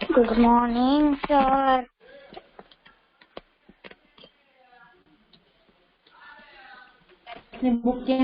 Good morning, sir. Book के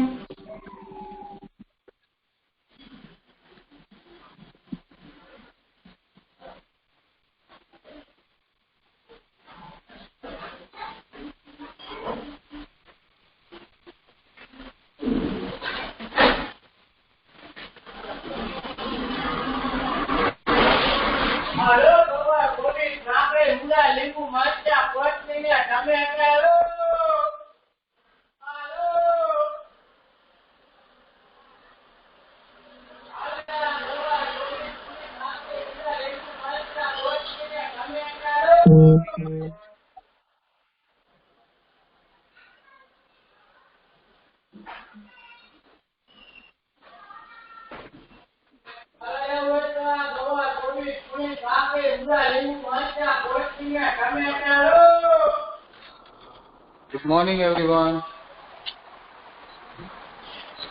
Good morning, everyone.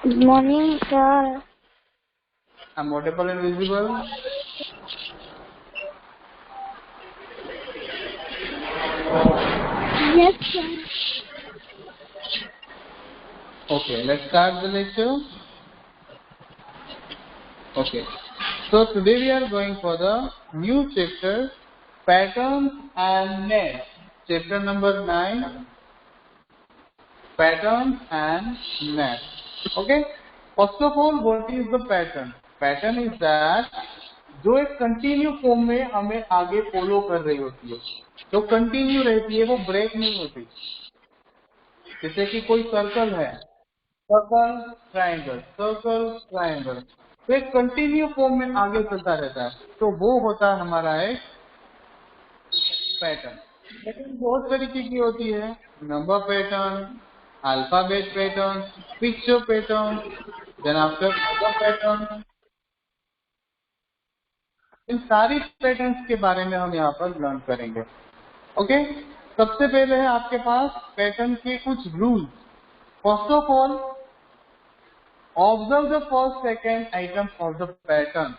Good morning, sir. I'm audible and visible. Yes, sir. Okay, let's start the lecture. Okay, so today we are going for the new chapter, Patterns and Nets. Chapter number 9, Patterns and Nets. Okay, first of all, what is the pattern? Pattern is that जो एक continue form में हमें आगे follow कर रही होती है, जो कंटिन्यू रहती है, वो ब्रेक नहीं होती। जैसे कि कोई सर्कल है, सर्कल ट्रायंगल, सर्कल ट्रायंगल, तो एक कंटिन्यू फॉर्म में आगे चलता रहता है, तो वो होता है हमारा एक पैटर्न। लेकिन बहुत तरीके की होती है, number pattern, alphabet pattern, picture pattern, then after pattern. इन सारी पैटर्न्स के बारे में हम यहाँ पर लर्न करेंगे। ओके, सबसे पहले है आपके पास पैटर्न के कुछ rules. First of all, observe the first second item of the pattern.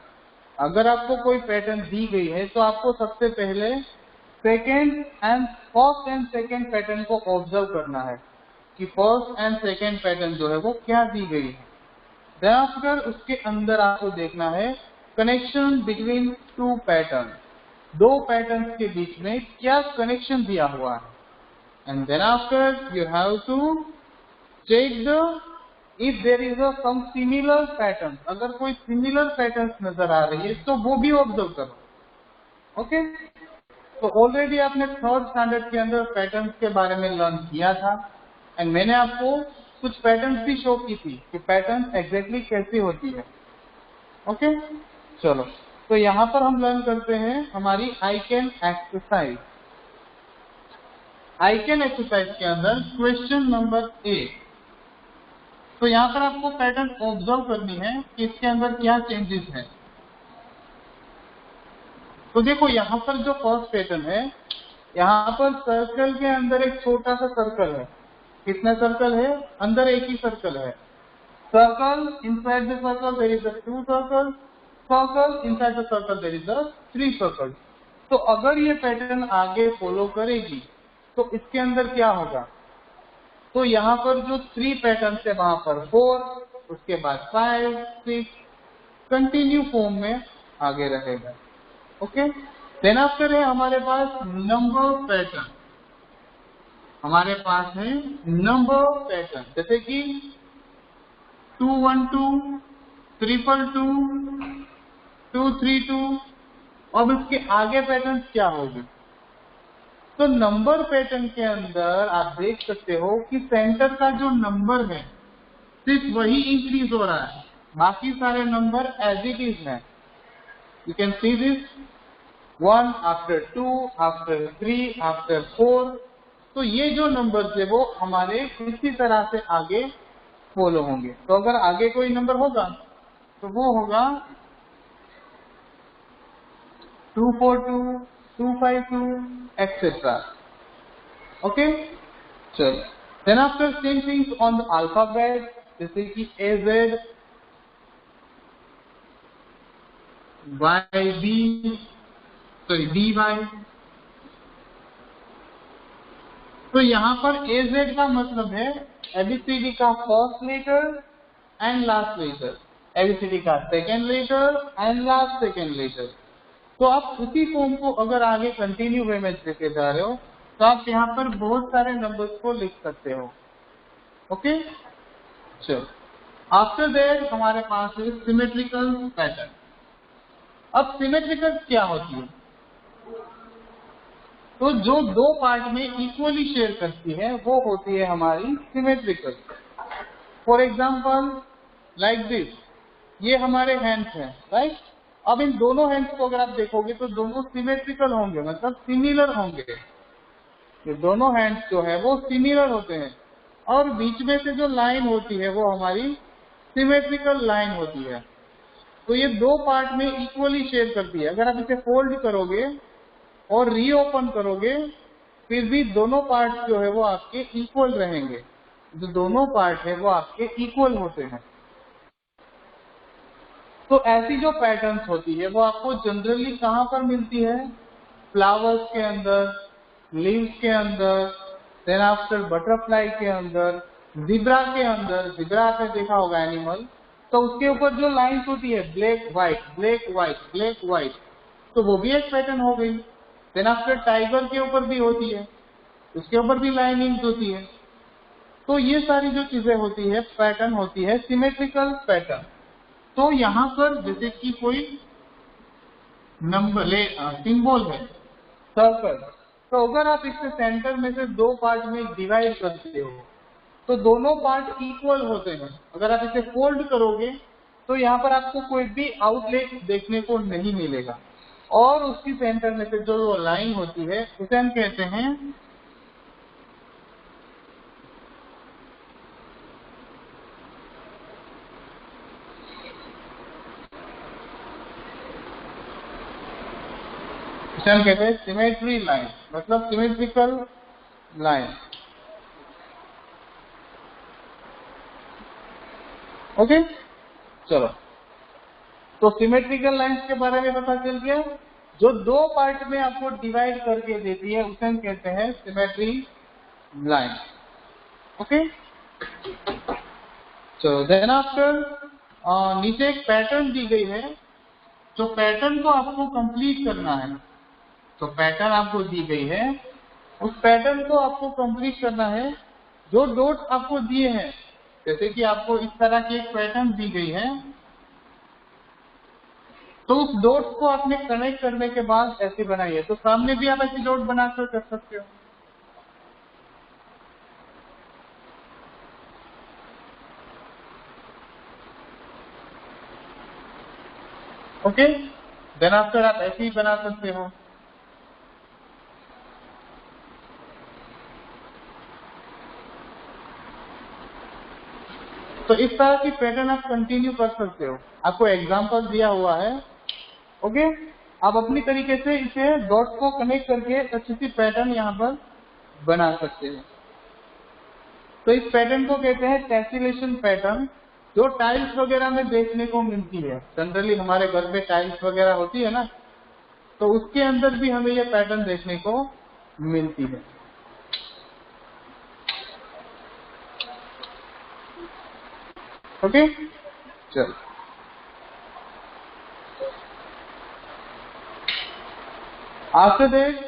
अगर आपको कोई पैटर्न दी गई है तो आपको सबसे पहले फर्स्ट एंड सेकेंड पैटर्न को ऑब्जर्व करना है कि फर्स्ट एंड सेकेंड पैटर्न जो है वो क्या दी गई है। देन आफ्टर उसके अंदर आपको देखना है कनेक्शन बिटवीन टू पैटर्न, दो पैटर्न के बीच में क्या कनेक्शन दिया हुआ है। And then after you have to check the if there is a some similar pattern. अगर कोई सिमिलर पैटर्न नजर आ रही है तो वो भी ऑब्जर्व करो। ओके, तो ऑलरेडी आपने थर्ड स्टैंडर्ड के अंदर पैटर्न्स के बारे में लर्न किया था, एंड मैंने आपको कुछ पैटर्न्स भी शो की थी कि पैटर्न एग्जैक्टली कैसी होती है। ओके, चलो, तो यहाँ पर हम लर्न करते हैं हमारी I can exercise. I can exercise के अंदर क्वेश्चन नंबर 8। तो यहाँ पर आपको पैटर्न ऑब्जर्व करनी है कि इसके अंदर क्या चेंजेस है। तो देखो यहाँ पर जो फर्स्ट पैटर्न है, यहाँ पर सर्कल के अंदर एक छोटा सा सर्कल है। कितना सर्कल है? अंदर एक ही सर्कल है। Circle inside the circle there is a 2 circle, circle inside the circle there is a 3 circle. तो अगर ये पैटर्न आगे फॉलो करेगी तो इसके अंदर क्या होगा? तो यहाँ पर जो 3 पैटर्न है वहां पर 4, उसके बाद 5, 6 कंटिन्यू फॉर्म में आगे रहेगा। ओके, देन आफ्टर है हमारे पास नंबर पैटर्न। हमारे पास है नंबर पैटर्न, जैसे कि 212, 222, 232। अब इसके आगे पैटर्न क्या होंगे? तो नंबर पैटर्न के अंदर आप देख सकते हो कि सेंटर का जो नंबर है सिर्फ वही इंक्रीज हो रहा है, बाकी सारे नंबर एज इट इज है। You can see this 1 after 2 after 3 after 4। तो ये जो नंबर है वो हमारे इसी तरह से आगे फॉलो होंगे। तो अगर आगे कोई नंबर होगा तो वो होगा 242, 252 एक्सेट्रा। ओके, चलो, then after same things on the alphabet, जैसे कि AZ, YB, सॉरी dy। तो यहाँ पर AZ का मतलब है ABCD का first letter and last letter, ABCD का second letter and last second letter. तो आप उसी फॉर्म को अगर आगे कंटिन्यू वे में लेके जा रहे हो तो आप यहाँ पर बहुत सारे नंबर्स को लिख सकते हो। ओके, चलो आफ्टर दैट हमारे पास है सिमेट्रिकल पैटर्न। अब सिमेट्रिकल क्या होती है? तो जो दो पार्ट में इक्वली शेयर करती है वो होती है हमारी symmetrical. For example like this, ये हमारे हैंड्स हैं, राइट। अब इन दोनों हैंड्स को अगर आप देखोगे तो दोनों सिमेट्रिकल होंगे, मतलब सिमिलर होंगे। ये दोनों हैंड्स जो है वो सिमिलर होते हैं और बीच में से जो लाइन होती है वो हमारी सिमेट्रिकल लाइन होती है। तो ये दो पार्ट में इक्वली शेयर करती है। अगर आप इसे फोल्ड करोगे और रीओपन करोगे फिर भी दोनों पार्ट जो है वो आपके इक्वल रहेंगे। जो दोनों पार्ट है वो आपके इक्वल होते हैं। तो ऐसी जो पैटर्न्स होती है वो आपको जनरली कहाँ पर मिलती है? फ्लावर्स के अंदर, लीव्स के अंदर, देन आफ्टर बटरफ्लाई के अंदर, जिब्रा के अंदर। जिब्रा आपने देखा होगा एनिमल, तो उसके ऊपर जो लाइन्स होती है black white black white black white, तो वो भी एक पैटर्न हो गई। देन आफ्टर टाइगर के ऊपर भी होती है, उसके ऊपर भी लाइनिंग्स होती है। तो ये सारी जो चीजें होती है पैटर्न होती है सिमेट्रिकल पैटर्न। तो यहाँ पर जैसे कि कोई नंबर सिंबल है सर्कल, तो अगर आप इसके सेंटर में से दो पार्ट में डिवाइड करते हो तो दोनों पार्ट इक्वल होते हैं। अगर आप इसे फोल्ड करोगे तो यहाँ पर आपको कोई भी आउटलेट देखने को नहीं मिलेगा और उसकी सेंटर में से जो लाइन होती है उसे हम कहते हैं सिमेट्री लाइन, मतलब सिमेट्रिकल लाइन। ओके, चलो तो सिमेट्रिकल लाइंस के बारे में पता चल गया। जो दो पार्ट में आपको डिवाइड करके देती है उसे हम कहते हैं सिमेट्री लाइन। ओके, चलो देन आफ्टर नीचे एक पैटर्न दी गई है। जो पैटर्न को आपको कंप्लीट करना है, तो पैटर्न आपको दी गई है, उस पैटर्न को आपको कंप्लीट करना है। जो डॉट आपको दिए हैं, जैसे कि आपको इस तरह की एक पैटर्न दी गई है, तो उस डॉट्स को आपने कनेक्ट करने के बाद ऐसे बनाइए। तो सामने भी आप ऐसी डॉट बनाकर कर सकते हो। ओके, देन आफ्टर आप ऐसे ही बना सकते हो। तो इस तरह की पैटर्न आप कंटिन्यू कर सकते हो। आपको एग्जांपल दिया हुआ है। ओके, आप अपनी तरीके से इसे डॉट्स को कनेक्ट करके अच्छी सी पैटर्न यहाँ पर बना सकते हैं। तो इस पैटर्न को कहते हैं टेसिलेशन पैटर्न, जो टाइल्स वगैरह में देखने को मिलती है। जनरली हमारे घर पे टाइल्स वगैरह होती है ना, तो उसके अंदर भी हमें ये पैटर्न देखने को मिलती है। ओके, चलो after that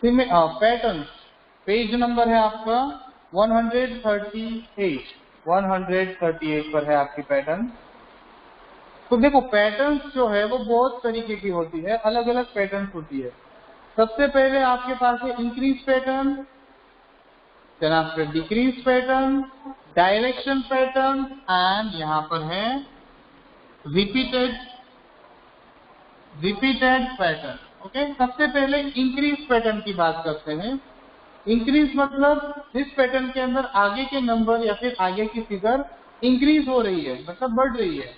pattern page number है आपका 138 138 पर है आपकी पैटर्न। तो देखो पैटर्न्स जो है वो बहुत तरीके की होती है, अलग अलग पैटर्न्स होती है। सबसे पहले आपके पास है increase pattern, then after decrease pattern, direction pattern and यहाँ पर है रिपीटेड पैटर्न। ओके, सबसे पहले इंक्रीज पैटर्न की बात करते हैं। इंक्रीज मतलब जिस पैटर्न के अंदर आगे के नंबर या फिर आगे की फिगर इंक्रीज हो रही है, मतलब बढ़ रही है।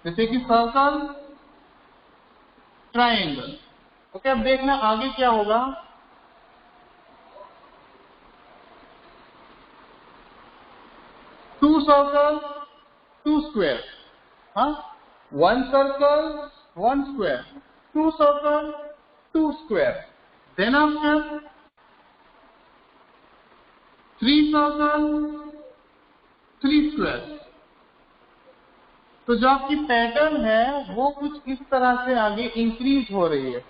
जैसे कि सर्कल, ट्राइंगल। ओके, अब देखना आगे क्या होगा। 2 सर्कल 2 स्क्वायर, हाँ 1 circle, 1 square, 2 circle, 2 square. Then after 3 circle, 3 square. तो जो आपकी पैटर्न है वो कुछ इस तरह से आगे इंक्रीज हो रही है।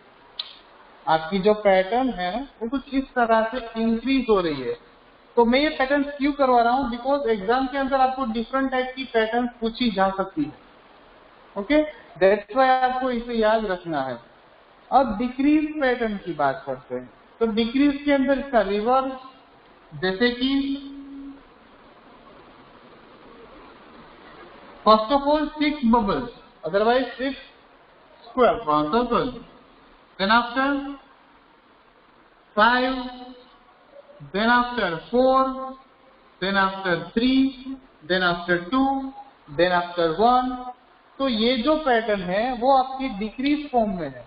आपकी जो पैटर्न है वो कुछ इस तरह से इंक्रीज हो रही है। तो मैं ये पैटर्न क्यों करवा रहा हूँ, बिकॉज एग्जाम के अंदर आपको डिफरेंट टाइप की पैटर्न पूछी जा सकती है। ओके, दैट्स व्हाई आपको इसे याद रखना है। अब डिक्रीज पैटर्न की बात करते हैं। तो डिक्रीज के अंदर इसका रिवर्स, जैसे कि first of all 6 bubbles, otherwise 6 square circle, then after 5, then after 4, then after 3, then after 2, then after 1। तो ये जो पैटर्न है वो आपकी डिक्रीज फॉर्म में है।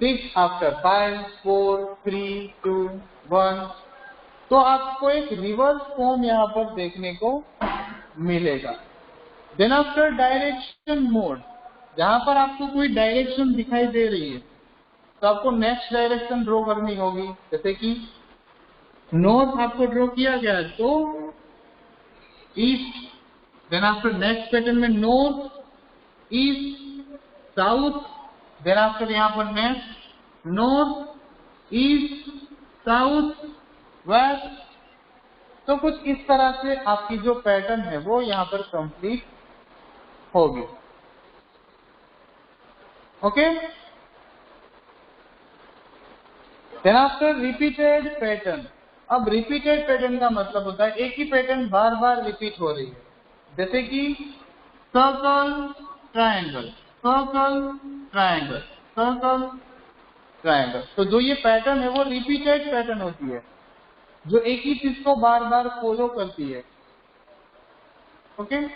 6 after 5, 4, 3, 2, 1। तो आपको एक रिवर्स फॉर्म यहाँ पर देखने को मिलेगा। देन आफ्टर डायरेक्शन मोड, जहां पर आपको कोई डायरेक्शन दिखाई दे रही है तो आपको नेक्स्ट डायरेक्शन ड्रॉ करनी होगी। जैसे कि नॉर्थ आपको ड्रॉ किया गया है तो east, then after next pattern में north, east, south, then after यहाँ पर next north, east, south, west. तो कुछ इस तरह से आपकी जो पैटर्न है वो यहाँ पर कंप्लीट होगी। Okay, then after repeated pattern. अब रिपीटेड पैटर्न का मतलब होता है एक ही पैटर्न बार बार रिपीट हो रही है। जैसे कि circle, triangle, circle, triangle, circle, triangle. तो जो ये पैटर्न है वो रिपीटेड पैटर्न होती है, जो एक ही चीज को बार बार फॉलो करती है। ओके,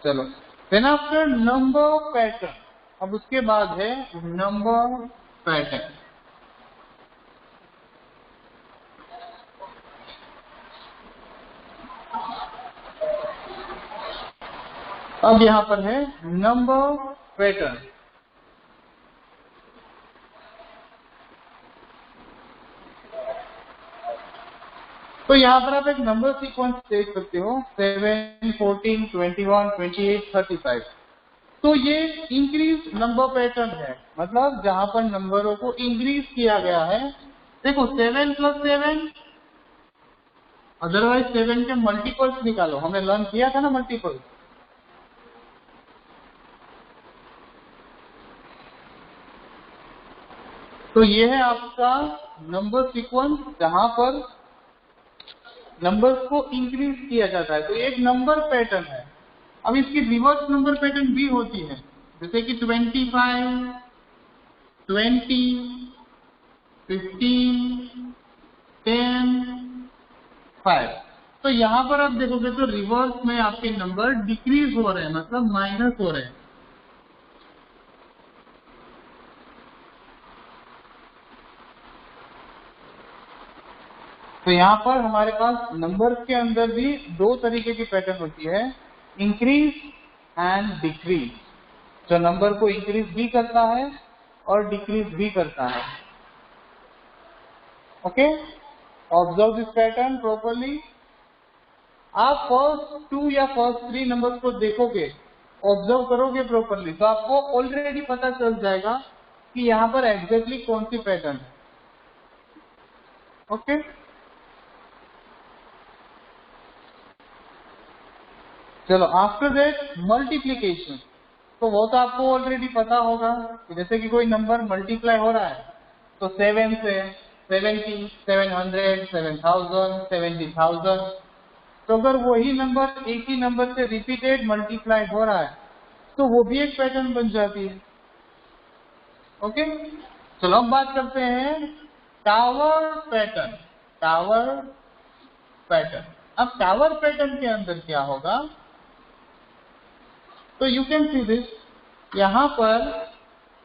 चलो। देन आफ्टर नंबर पैटर्न, अब उसके बाद है नंबर पैटर्न। अब यहां पर है नंबर पैटर्न। तो यहाँ पर आप एक नंबर सीक्वेंस देख सकते हो, 7, 14, 21, 28, 35। तो ये इंक्रीज नंबर पैटर्न है, मतलब जहां पर नंबरों को इंक्रीज किया गया है। देखो 7 + 7, अदरवाइज 7 के मल्टीपल्स निकालो। हमने लर्न किया था ना मल्टीपल। तो ये है आपका नंबर सीक्वेंस जहां पर नंबर्स को इंक्रीज किया जाता है। तो एक नंबर पैटर्न है। अब इसकी रिवर्स नंबर पैटर्न भी होती है, जैसे कि 25, 20, 15, 10, 5। तो यहाँ पर आप देखोगे तो रिवर्स में आपके नंबर डिक्रीज हो रहे हैं, मतलब माइनस हो रहे हैं। तो यहाँ पर हमारे पास नंबर्स के अंदर भी 2 तरीके की पैटर्न होती है, इंक्रीज एंड डिक्रीज। जो नंबर को इंक्रीज भी करता है और डिक्रीज भी करता है। Okay, observe this pattern properly. आप फर्स्ट 2 या फर्स्ट 3 नंबर्स को देखोगे, ऑब्जर्व करोगे प्रॉपरली, तो आपको ऑलरेडी पता चल जाएगा कि यहाँ पर एग्जैक्टली कौन सी पैटर्न है। ओके, चलो। आफ्टर दैट मल्टीप्लीकेशन, तो वो तो आपको ऑलरेडी पता होगा कि जैसे कि कोई नंबर मल्टीप्लाई हो रहा है तो 7 से 70, 700, 7000, 70,000। तो अगर वही नंबर एक ही नंबर से रिपीटेड मल्टीप्लाई हो रहा है तो वो भी एक पैटर्न बन जाती है। ओके, चलो अब बात करते हैं टावर पैटर्न। टावर पैटर्न, अब टावर पैटर्न के अंदर क्या होगा, तो यू कैन सी दिस। यहाँ पर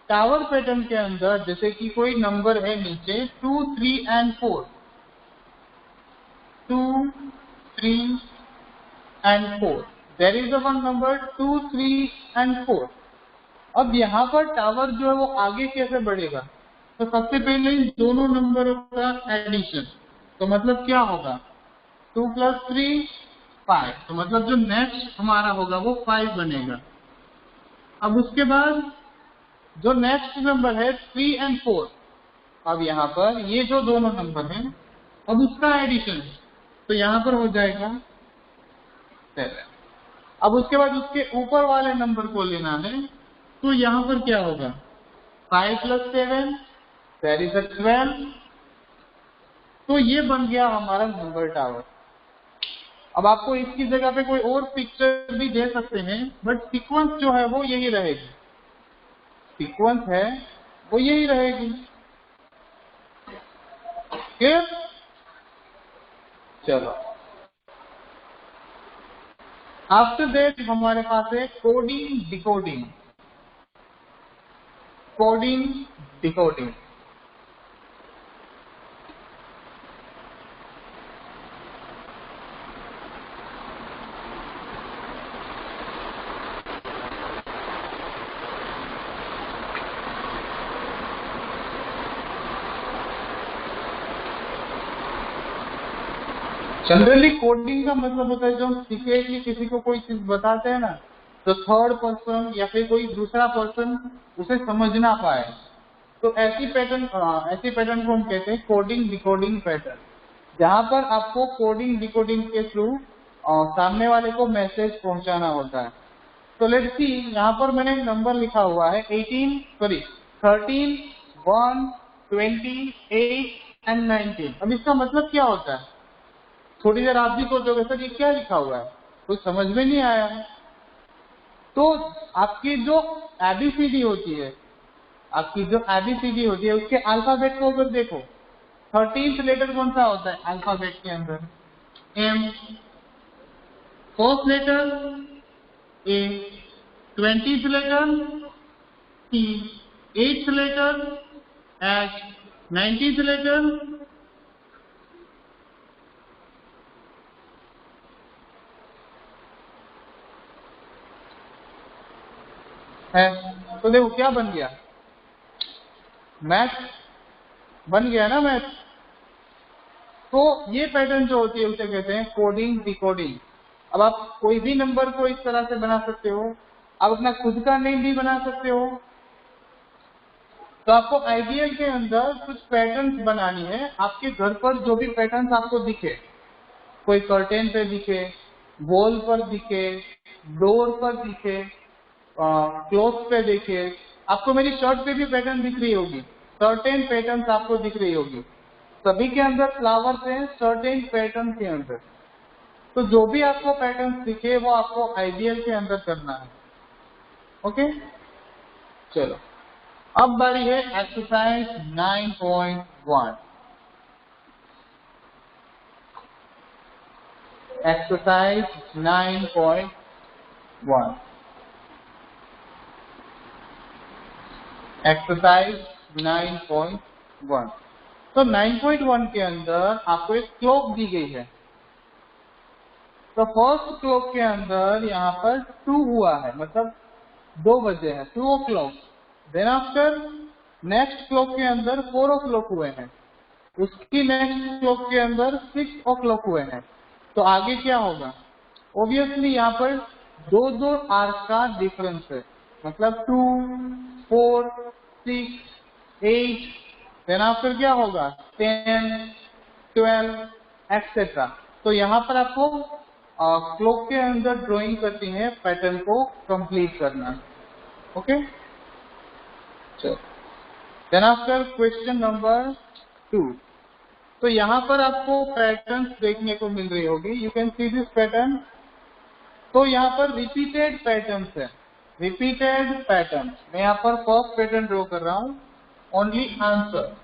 टावर पैटर्न के अंदर जैसे कि कोई नंबर है नीचे 2, 3 and 4, 2, 3 and 4। There is one number 2, 3 and 4। अब यहाँ पर टावर जो है वो आगे कैसे बढ़ेगा? तो सबसे पहले इन दोनों नंबरों का एडिशन, तो मतलब क्या होगा? 2 + 3 5, तो मतलब जो नेक्स्ट हमारा होगा वो 5 बनेगा। अब उसके बाद जो नेक्स्ट नंबर है 3 and 4, अब यहाँ पर ये जो दोनों नंबर हैं अब उसका एडिशन, तो यहाँ पर हो जाएगा 7। अब उसके बाद उसके ऊपर वाले नंबर को लेना है, तो यहाँ पर क्या होगा? 5 + 7 दैट इज 12। तो ये बन गया हमारा नंबर टावर। अब आपको इसकी जगह पे कोई और पिक्चर भी दे सकते हैं, बट सीक्वेंस जो है वो यही रहेगी, सीक्वेंस है वो यही रहेगी। क्लियर? चलो, आफ्टर दैट हमारे पास है coding decoding. Coding decoding generally coding का मतलब होता है जो हम सीखे कि किसी को कोई चीज बताते हैं ना, तो थर्ड पर्सन या फिर कोई दूसरा पर्सन उसे समझ ना पाए, तो ऐसी पैटर्न को हम कहते हैं कोडिंग डिकोडिंग पैटर्न, जहां पर आपको कोडिंग डिकोडिंग के थ्रू सामने वाले को मैसेज पहुंचाना होता है। तो लेट्स सी, यहाँ पर मैंने एक नंबर लिखा हुआ है 13, 1, 20, 8 and 19। अब इसका मतलब क्या होता है? थोड़ी देर आप भी सोचोगे सर ये क्या लिखा हुआ है, कुछ समझ में नहीं आया। तो आपकी जो एबीसीडी होती है, उसके अल्फाबेट को अगर देखो, 13th लेटर कौन सा होता है अल्फाबेट के अंदर? M. First letter A, 20th letter T, 8th letter H, 19th letter है। तो देखो क्या बन गया, मैथ बन गया ना, मैथ। तो ये पैटर्न जो होती है उसे कहते हैं कोडिंग डिकोडिंग। अब आप कोई भी नंबर को इस तरह से बना सकते हो, आप अपना खुद का नेम भी बना सकते हो। तो आपको आईडीएल के अंदर कुछ पैटर्न्स बनानी है, आपके घर पर जो भी पैटर्न्स आपको दिखे, कोई कर्टेन पे दिखे, वॉल पर दिखे, डोर पर दिखे, क्लोथ पे देखिए, आपको मेरी शर्ट पे भी पैटर्न दिख रही होगी, सर्टेन पैटर्न्स आपको दिख रही होगी। सभी के अंदर फ्लावर्स हैं, सर्टेन पैटर्न के अंदर। तो जो भी आपको पैटर्न दिखे वो आपको आईडीएल के अंदर करना है। ओके, चलो अब बारी है एक्सरसाइज 9.1। Exercise 9.1, exercise 9.1। तो 9.1 के अंदर आपको एक क्लॉक दी गई है। तो फर्स्ट क्लॉक के अंदर यहाँ पर 2 हुआ है, मतलब 2 बजे हैं, 2 o'clock। Then after next clock के अंदर 4 o'clock हुए हैं, उसकी नेक्स्ट क्लॉक के अंदर 6 o'clock हुए हैं। तो आगे क्या होगा? ऑब्वियसली यहाँ पर 2 आवर्स का डिफरेंस है, मतलब 2, 4, 6, 8। देन आफ्टर क्या होगा? 10, 12 एक्सेट्रा। तो यहाँ पर आपको क्लॉक के अंदर ड्राइंग करती है पैटर्न को कंप्लीट करना। ओके, चलो देन आफ्टर क्वेश्चन नंबर 2। तो यहाँ पर आपको पैटर्न्स देखने को मिल रही होगी, you can see this pattern. तो यहाँ पर रिपीटेड पैटर्न्स है, रिपीटेड पैटर्न। मैं यहाँ पर फर्स्ट पैटर्न ड्रॉ कर रहा हूँ, ओनली आंसर।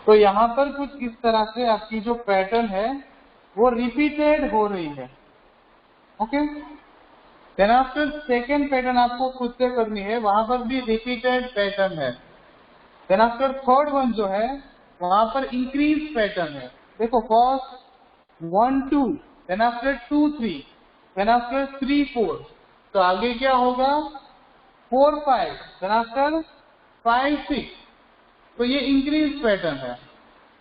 तो यहाँ पर कुछ इस तरह से आपकी जो पैटर्न है वो रिपीटेड हो रही है। Okay, then after second pattern आपको खुद से करनी है, वहां पर भी रिपीटेड पैटर्न है। देन आफ्टर थर्ड वन जो है वहां पर इंक्रीज पैटर्न है। देखो first 1 2, then after 2 3, then after 3 4, तो आगे क्या होगा 4 5, देन आफ्टर 5 6, तो ये इंक्रीज पैटर्न है,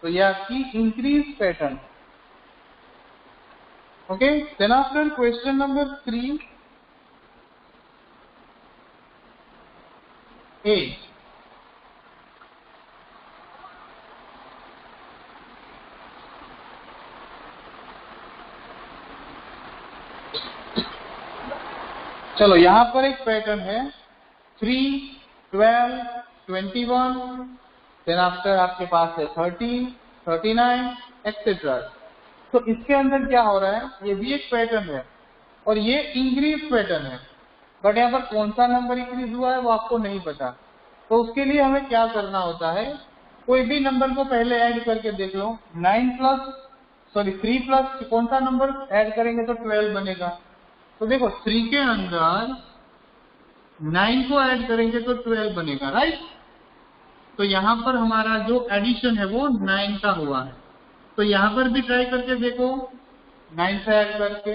तो ये आपकी increase pattern. Okay, then after question number 3 A, चलो यहाँ पर एक पैटर्न है 3 12 21, देन आफ्टर आपके पास है 13 39 एक्सेट्रा। तो इसके अंदर क्या हो रहा है, ये भी एक पैटर्न है और ये इंक्रीज पैटर्न है, बट यहाँ पर कौन सा नंबर इंक्रीज हुआ है वो आपको नहीं पता। तो उसके लिए हमें क्या करना होता है, कोई भी नंबर को पहले ऐड करके देख लो। 3 प्लस कौन सा नंबर ऐड करेंगे तो 12 बनेगा। तो देखो 3 के अंदर 9 को ऐड करेंगे तो 12 बनेगा, राइट। तो यहाँ पर हमारा जो एडिशन है वो 9 का हुआ है। तो यहाँ पर भी ट्राई करके देखो 9 से ऐड करके,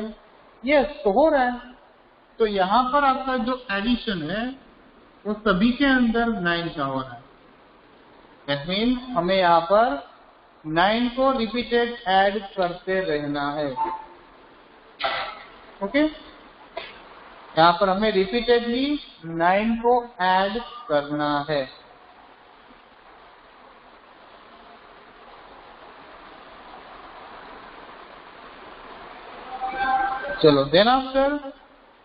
यस तो हो रहा है। तो यहाँ पर आपका जो एडिशन है वो सभी के अंदर 9 का हो रहा है। दैट मीन हमें यहाँ पर 9 को रिपीटेड ऐड करते रहना है। ओके, यहाँ पर हमें रिपीटेडली 9 को ऐड करना है। चलो देन आफ्टर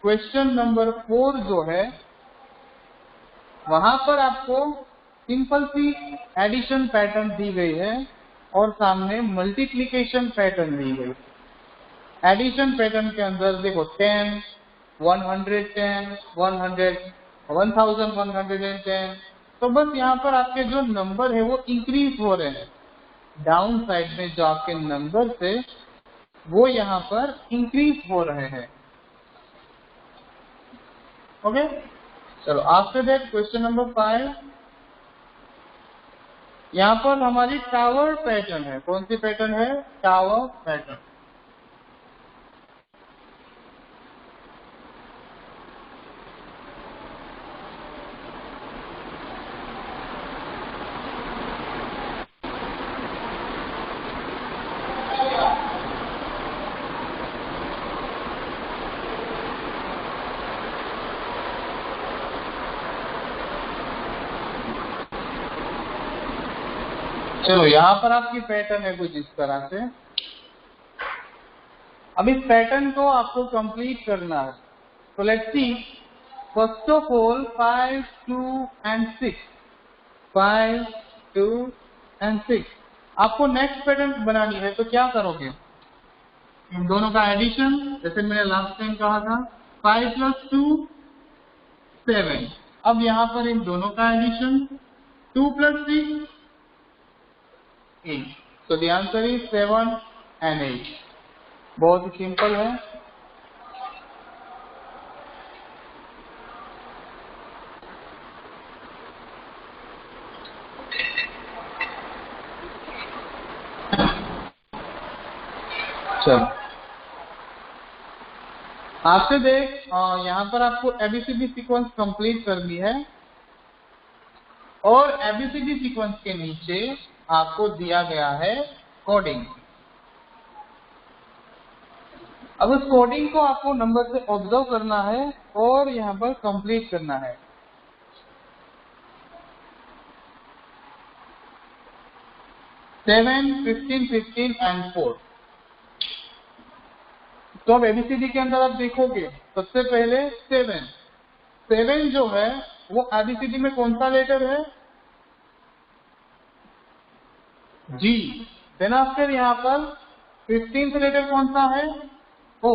क्वेश्चन नंबर 4 जो है, वहां पर आपको सिंपल सी एडिशन पैटर्न दी गई है और सामने मल्टीप्लिकेशन पैटर्न दी गई। एडिशन पैटर्न के अंदर देखो 10 110 100 1110, तो बस यहाँ पर आपके जो नंबर है वो इंक्रीज हो रहे हैं। डाउन साइड में जो आपके नंबर थे वो यहाँ पर इंक्रीज हो रहे हैं। ओके, चलो आफ्टर दैट क्वेश्चन नंबर 5, यहाँ पर हमारी टावर पैटर्न है। कौन सी पैटर्न है, टावर पैटर्न। चलो यहाँ पर आपकी पैटर्न है कुछ इस तरह से। अब इस पैटर्न को आपको कंप्लीट करना है। तो let's see, first of all 5 2 and 6, 5 2 and 6, आपको नेक्स्ट पैटर्न बनानी है। तो क्या करोगे, इन दोनों का एडिशन, जैसे मैंने लास्ट टाइम कहा था 5 + 2 7। अब यहाँ पर इन दोनों का एडिशन 2 + 3 8। तो द आंसर इज 7 and 8। बहुत ही सिंपल है। चलो आपसे देख, यहाँ पर आपको एबीसीडी सीक्वेंस कंप्लीट करनी है और एबीसीडी सीक्वेंस के नीचे आपको दिया गया है कोडिंग। अब उस कोडिंग को आपको नंबर से ऑब्जर्व करना है और यहाँ पर कंप्लीट करना है। Seven 15 15 and 4। तो अब एबीसीडी के अंदर आप देखोगे, सबसे पहले 7 जो है वो एबीसीडी में कौन सा लेटर है, जी। देन आफ्टर यहाँ पर 15th लेटर कौन सा है, ओ।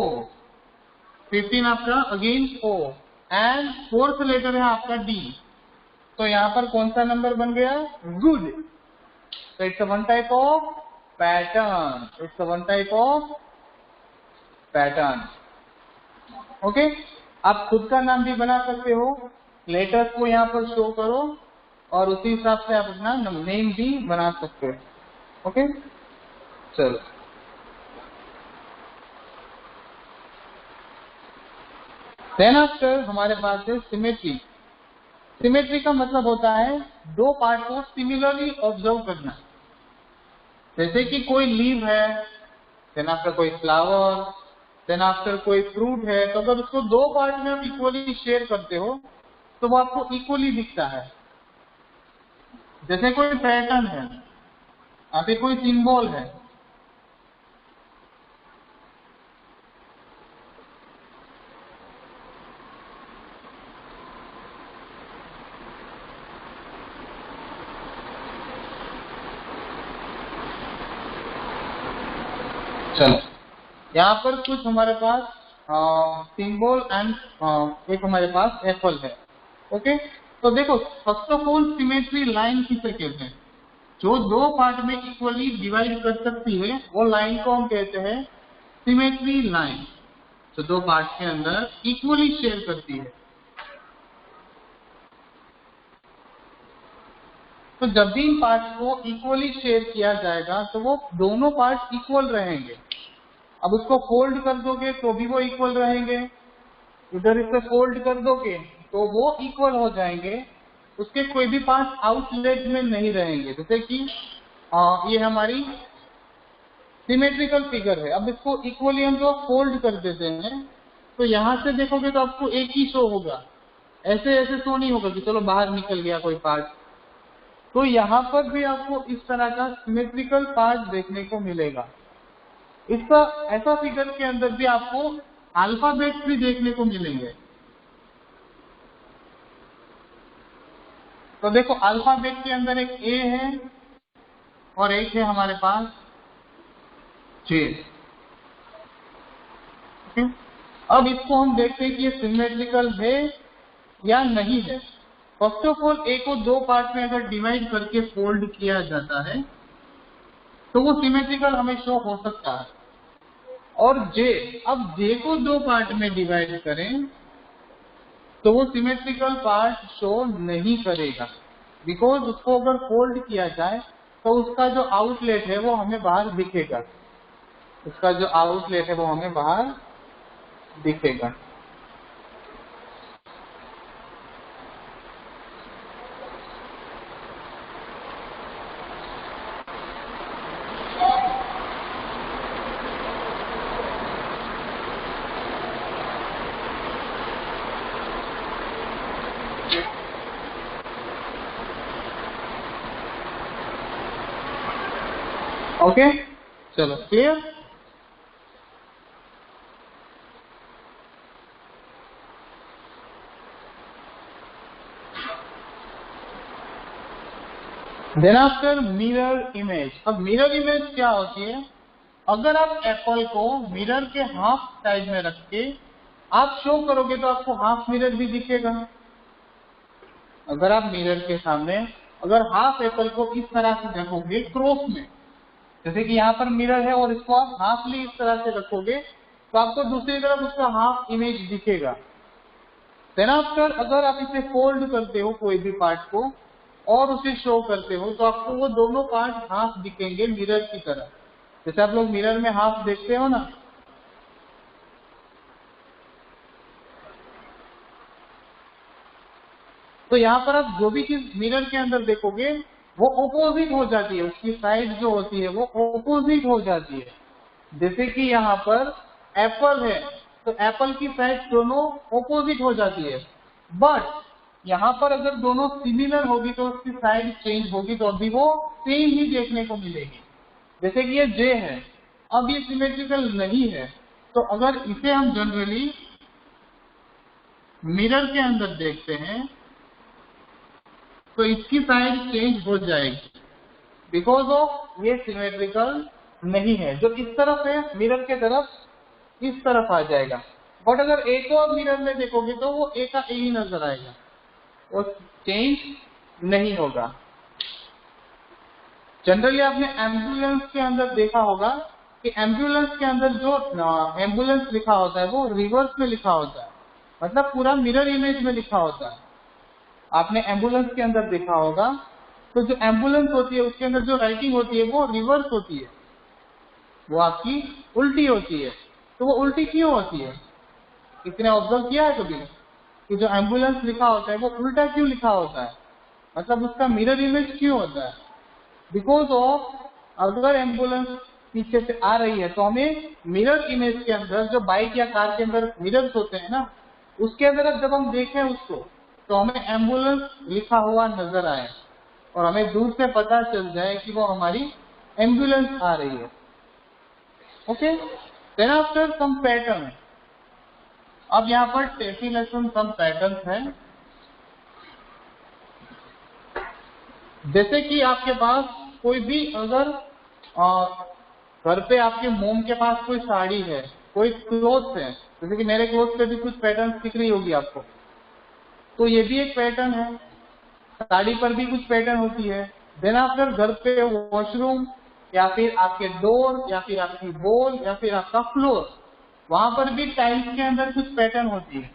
15 आपका again O, and 4th letter है आपका डी। तो यहाँ पर कौन सा नंबर बन गया, गुड। तो it's one type of pattern, it's one type of pattern. Okay, आप खुद का नाम भी बना सकते हो, लेटर्स को यहाँ पर शो करो और उसी हिसाब से आप अपना नेम भी बना सकते हो। ओके, चलो देन आफ्टर हमारे पास है सिमेट्री। सिमेट्री का मतलब होता है दो पार्ट को सिमिलरली ऑब्जर्व करना। जैसे कि कोई लीव है, देन आफ्टर कोई फ्लावर, देन आफ्टर कोई फ्रूट है, तो अगर उसको दो पार्ट में आप इक्वली शेयर करते हो तो वो आपको इक्वली दिखता है। जैसे कोई पैटर्न है, यहाँ पे कोई सिंबल है, चलो यहाँ पर कुछ हमारे पास सिंबल एंड एक हमारे पास एप्पल है। ओके, तो देखो first of all symmetry line किसे कहते हैं? जो दो पार्ट में इक्वली डिवाइड कर सकती है वो लाइन को हम कहते हैं सिमेट्री लाइन। तो दो पार्ट के अंदर इक्वली शेयर करती है। तो जब भी इन पार्ट को इक्वली शेयर किया जाएगा तो वो दोनों पार्ट इक्वल रहेंगे। अब उसको फोल्ड कर दोगे तो भी वो इक्वल रहेंगे, इधर इसे फोल्ड कर दोगे तो वो इक्वल हो जाएंगे। उसके कोई भी पार्ट आउटलेट में नहीं रहेंगे। जैसे कि ये हमारी सिमेट्रिकल फिगर है। अब इसको इक्वली हम जो फोल्ड कर देते हैं तो यहाँ से देखोगे तो आपको एक ही शो होगा, ऐसे ऐसे शो नहीं होगा कि चलो बाहर निकल गया कोई पार्ट। तो यहाँ पर भी आपको इस तरह का सिमेट्रिकल पार्ट देखने को मिलेगा। इसका ऐसा फिगर के अंदर भी आपको अल्फाबेट भी देखने को मिलेंगे। तो देखो अल्फाबेट के अंदर एक ए है और एक है हमारे पास जे। अब इसको हम देखते हैं कि ये सिमेट्रिकल है या नहीं है। फर्स्ट ऑफ ऑल ए को दो पार्ट में अगर डिवाइड करके फोल्ड किया जाता है तो वो सिमेट्रिकल हमें शो हो सकता है। और जे, अब जे को दो पार्ट में डिवाइड करें तो वो सिमेट्रिकल पार्ट शो नहीं करेगा, बिकॉज उसको अगर फोल्ड किया जाए तो उसका जो आउटलेट है वो हमें बाहर दिखेगा। उसका जो आउटलेट है वो हमें बाहर दिखेगा। ओके, चलो clear. Then after mirror image. अब मिरर इमेज क्या होती है? अगर आप एप्पल को मिरर के हाफ साइड में रख के आप शो करोगे तो आपको हाफ मिरर भी दिखेगा। अगर आप मिरर के सामने अगर हाफ एप्पल को इस तरह से रखोगे क्रॉस में, जैसे कि यहाँ पर मिरर है और इसको आप हाफली इस तरह से रखोगे तो आपको दूसरी तरफ उसका हाफ इमेज दिखेगा। देन आफ्टर अगर आप इसे फोल्ड करते हो कोई भी पार्ट को और उसे शो करते हो तो आपको वो दोनों पार्ट हाफ दिखेंगे मिरर की तरह। जैसे आप लोग मिरर में हाफ देखते हो ना, तो यहाँ पर आप जो भी चीज मिरर के अंदर देखोगे वो ऑपोजिट हो जाती है, उसकी साइड जो होती है वो ऑपोजिट हो जाती है। जैसे कि यहाँ पर एप्पल है तो एप्पल की साइड दोनों ऑपोजिट हो जाती है, बट यहाँ पर अगर दोनों सिमिलर होगी तो उसकी साइड चेंज होगी तो अभी वो सेम ही देखने को मिलेगी। जैसे कि ये जे है, अब ये सिमेट्रिकल नहीं है, तो अगर इसे हम जनरली मिरर के अंदर देखते हैं तो इसकी साइड चेंज हो जाएगी बिकॉज ऑफ ये सिमेट्रिकल नहीं है। जो इस तरफ है मिरर के तरफ इस तरफ आ जाएगा, बट अगर ए को आप मिरर में देखोगे तो वो ए का ए ही नजर आएगा, वो चेंज नहीं होगा। जनरली आपने एम्बुलेंस के अंदर देखा होगा कि एम्बुलेंस के अंदर जो एम्बुलेंस लिखा होता है वो रिवर्स में लिखा होता है, मतलब पूरा मिरर इमेज में लिखा होता है। आपने एम्बुलेंस के अंदर देखा होगा तो जो एम्बुलेंस होती है उसके अंदर जो राइटिंग होती है वो रिवर्स होती है, वो आपकी उल्टी होती है। तो वो उल्टी क्यों होती है? किसी ने ऑब्जर्व किया है कभी कि जो एम्बुलेंस लिखा होता है वो उल्टा क्यों लिखा होता है? मतलब उसका मिरर इमेज क्यों होता है? बिकॉज ऑफ, अगर एम्बुलेंस पीछे से आ रही है तो हमें मिरर इमेज के अंदर, जो बाइक या कार के अंदर मिरर्स होते हैं ना, उसके अंदर जब हम देखें उसको तो हमें एम्बुलेंस लिखा हुआ नजर आए और हमें दूर से पता चल जाए कि वो हमारी एम्बुलेंस आ रही है। Okay, then after some pattern. अब यहाँ पर टेसी लेसन सम पैटर्न है। जैसे कि आपके पास कोई भी अगर घर पे आपके मोम के पास कोई साड़ी है, कोई क्लोथ है, जैसे कि मेरे क्लोथ पे भी कुछ पैटर्न दिख रही होगी आपको, तो ये भी एक पैटर्न है। साड़ी पर भी कुछ पैटर्न होती है। देन आफ्टर घर पे वॉशरूम या फिर आपके डोर या फिर आपकी वॉल या फिर आपका फ्लोर, वहां पर भी टाइल्स के अंदर कुछ पैटर्न होती है।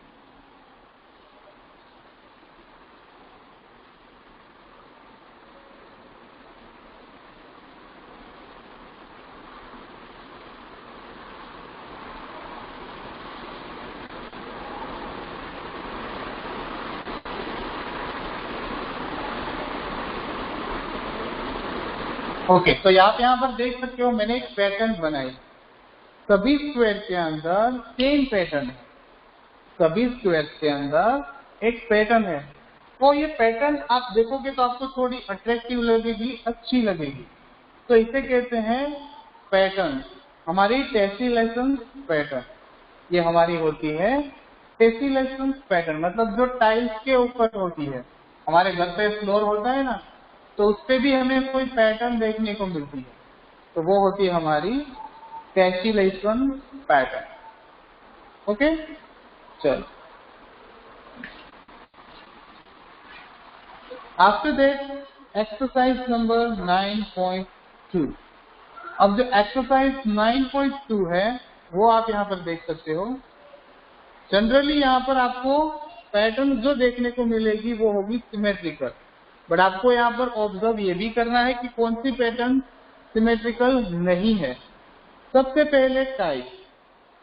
ओके, तो आप यहाँ पर देख सकते हो मैंने एक पैटर्न बनाई। सभी स्क्वायर के अंदर सेम पैटर्न है, सभी स्क्वायर के अंदर एक पैटर्न है। तो ये पैटर्न आप देखोगे तो आपको थोड़ी अट्रैक्टिव लगेगी, अच्छी लगेगी। तो इसे कहते हैं पैटर्न, हमारी टेसिलेशन पैटर्न। ये हमारी होती है टेसिलेशन पैटर्न, मतलब जो टाइल्स के ऊपर होती है। हमारे घर पे फ्लोर होता है ना, तो उस पे भी हमें कोई पैटर्न देखने को मिलती है, तो वो होती है हमारी टेसिलेशन पैटर्न। ओके, चलो। After that exercise number 9.2। अब जो एक्सरसाइज 9.2 है वो आप यहाँ पर देख सकते हो। जनरली यहाँ पर आपको पैटर्न जो देखने को मिलेगी वो होगी सिमेट्रिकल, बट आपको यहाँ पर ऑब्जर्व ये भी करना है कि कौन सी पैटर्न सिमेट्रिकल नहीं है। सबसे पहले काइट।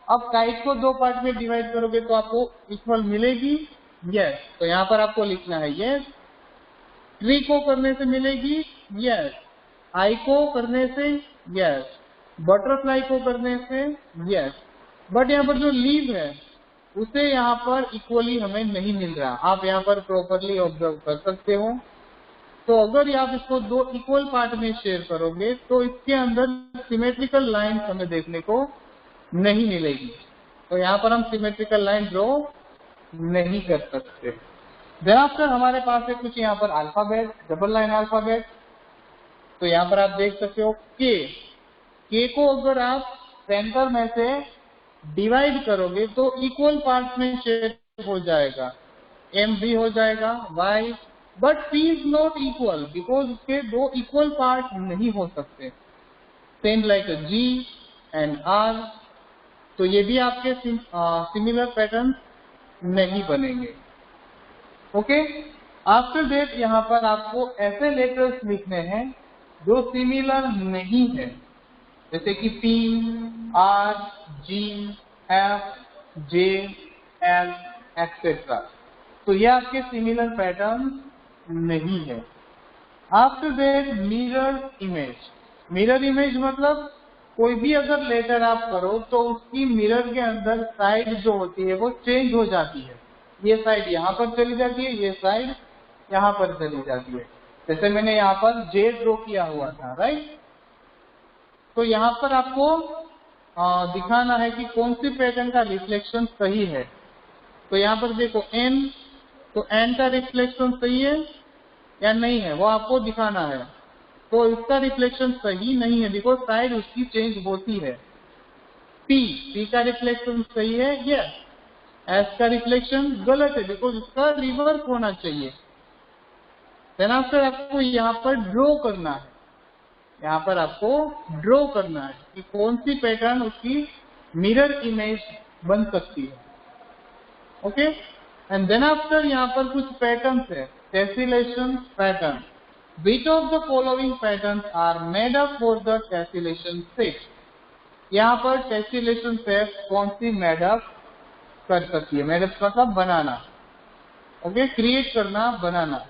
अब काइट को दो पार्ट में डिवाइड करोगे तो आपको इक्वल मिलेगी, यस, तो यहाँ पर आपको लिखना है यस। ट्री को करने से मिलेगी, यस। आई को करने से, यस। बटरफ्लाई को करने से, यस। बट यहाँ पर जो लीव है उसे यहाँ पर इक्वली हमें नहीं मिल रहा। आप यहाँ पर प्रॉपरली ऑब्जर्व कर सकते हो। तो अगर आप इसको दो इक्वल पार्ट में शेयर करोगे तो इसके अंदर सिमेट्रिकल लाइन हमें देखने को नहीं मिलेगी। तो यहाँ पर हम सिमेट्रिकल लाइन ड्रॉ नहीं कर सकते। देन आफ्टर हमारे पास है कुछ यहाँ पर अल्फाबेट, डबल लाइन अल्फाबेट। तो यहाँ पर आप देख सकते हो के को अगर आप सेंटर में से डिवाइड करोगे तो इक्वल पार्ट में शेयर हो जाएगा, एम भी हो जाएगा, Y, but P is not equal because उसके दो इक्वल पार्ट नहीं हो सकते। Same like G and R, तो ये भी आपके सिमिलर पैटर्न नहीं बनेंगे। ओके, आफ्टर दैट यहाँ पर आपको ऐसे लेटर्स लिखने हैं जो सिमिलर नहीं है, जैसे कि P, R, G, F, J, L etcetera. तो ये आपके सिमिलर पैटर्न नहीं है। After that mirror image. Mirror image मतलब कोई भी अगर लेटर आप करो तो उसकी मिरर के अंदर साइड जो होती है वो चेंज हो जाती है। ये साइड यहाँ पर चली जाती है, ये साइड यहाँ पर चली जाती है। जैसे मैंने यहाँ पर जे ड्रॉ किया हुआ था, राइट। तो यहाँ पर आपको दिखाना है कि कौन सी पैटर्न का रिफ्लेक्शन सही है। तो यहाँ पर देखो एन, तो एन का रिफ्लेक्शन सही है या नहीं है वो आपको दिखाना है। तो इसका रिफ्लेक्शन सही नहीं है बिकॉज साइड उसकी चेंज होती है। पी का रिफ्लेक्शन सही है, यस। एस का रिफ्लेक्शन गलत है बिकॉज उसका रिवर्स होना चाहिए। देन आफ्टर आपको यहाँ पर ड्रॉ करना है, यहाँ पर आपको ड्रॉ करना है कि कौन सी पैटर्न उसकी मिरर इमेज बन सकती है। ओके, एंड देन आफ्टर यहाँ पर कुछ पैटर्न्स है, tessellation pattern. Which of the following patterns are made up for the tessellation set? यहाँ पर tessellation set कौन सी made up कर सकती है? made up मतलब बनाना, ओके, क्रिएट करना, बनाना।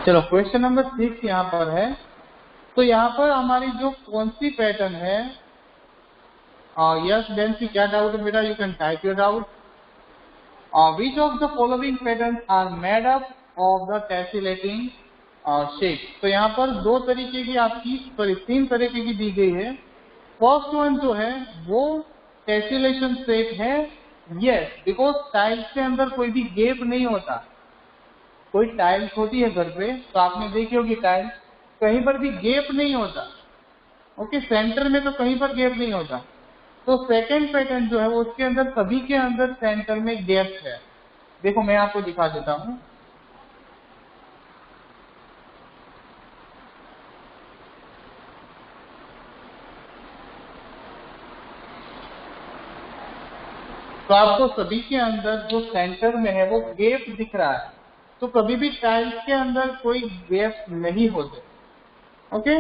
चलो क्वेश्चन नंबर 6 यहाँ पर है। तो यहाँ पर हमारी जो कौन सी पैटर्न है, यस डेंसी, क्या डाउट है बेटा? You can type your doubt. Which of the following pattern are made up of the tessellating shape? तो यहाँ पर दो तरीके की आपकी, सॉरी 3 तरीके की दी गई है। फर्स्ट वन जो है वो टेसिलेशन शेप है, यस, बिकॉज टाइल्स के अंदर कोई भी गैप नहीं होता। कोई टाइल्स होती है घर पे तो आपने देखी होगी टाइल्स, कहीं पर भी गैप नहीं होता, ओके, सेंटर में तो कहीं पर गैप नहीं होता। तो सेकंड पैटर्न जो है वो उसके अंदर, सभी के अंदर सेंटर में गैप है। देखो मैं आपको दिखा देता हूं। तो आपको सभी के अंदर जो सेंटर में है वो गैप दिख रहा है। तो कभी भी टाइल्स के अंदर कोई गैप नहीं होते, ओके,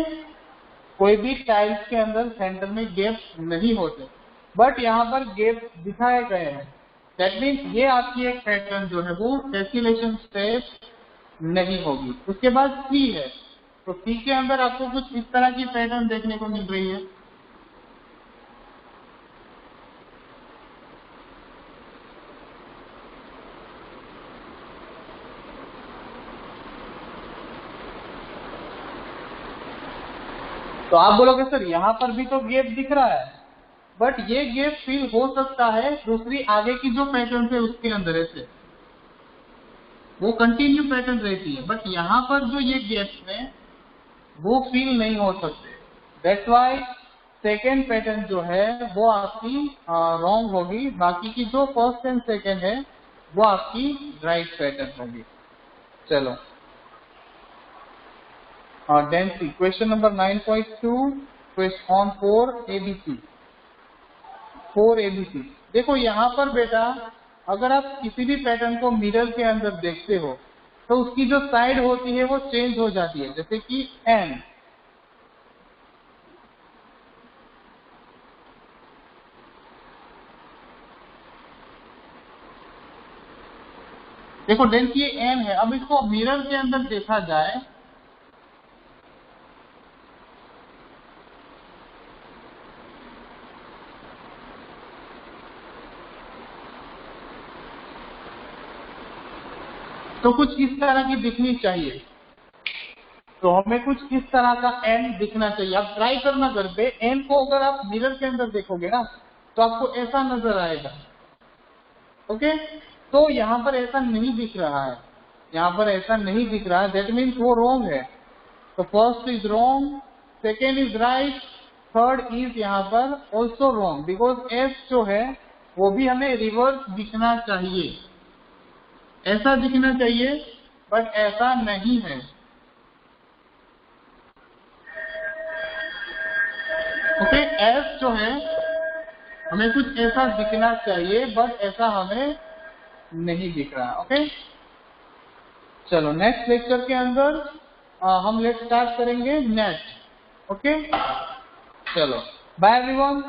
कोई भी टाइल्स के अंदर सेंटर में गैप नहीं होते, बट यहाँ पर गैप दिखाए गए हैं। दैट मीन्स ये आपकी एक पैटर्न जो है वो टेसिलेशन शेप नहीं होगी। उसके बाद सी है, तो सी के अंदर आपको कुछ इस तरह की पैटर्न देखने को मिल रही है। तो आप बोलोगे सर यहाँ पर भी तो गैप दिख रहा है, बट ये गैप फील हो सकता है दूसरी आगे की जो पैटर्न है उसके अंदर, ऐसे वो कंटिन्यू पैटर्न रहती है, बट यहाँ पर जो ये गैप है वो फील नहीं हो सकते। दैट्स व्हाई सेकेंड पैटर्न जो है वो आपकी रॉन्ग होगी। बाकी की जो फर्स्ट एंड सेकेंड है वो आपकी राइट पैटर्न होगी। चलो डेंसी, question number 9.2, question on 4 ABC। 4 ABC, देखो यहाँ पर बेटा अगर आप किसी भी पैटर्न को मिरर के अंदर देखते हो तो उसकी जो साइड होती है वो चेंज हो जाती है, जैसे कि एन, देखो डेंसी ये एन है। अब इसको मिरर के अंदर देखा जाए तो कुछ इस तरह की दिखनी चाहिए। तो हमें कुछ इस तरह का एन दिखना चाहिए। आप ट्राई करना घर पे, एन को अगर आप मिरर के अंदर देखोगे ना तो आपको ऐसा नजर आएगा, ओके। तो यहाँ पर ऐसा नहीं दिख रहा है, यहाँ पर ऐसा नहीं दिख रहा है, दैट मीन्स वो रॉन्ग है। तो first is wrong, second is right, third is यहाँ पर ऑल्सो रॉन्ग, बिकॉज एस जो है वो भी हमें रिवर्स दिखना चाहिए, ऐसा दिखना चाहिए, बट ऐसा नहीं है, ओके। एस जो है हमें कुछ ऐसा दिखना चाहिए, बट ऐसा हमें नहीं दिख रहा, ओके। चलो नेक्स्ट लेक्चर के अंदर हम लेट स्टार्ट करेंगे नेक्स्ट, ओके। चलो बाय एवरीवन।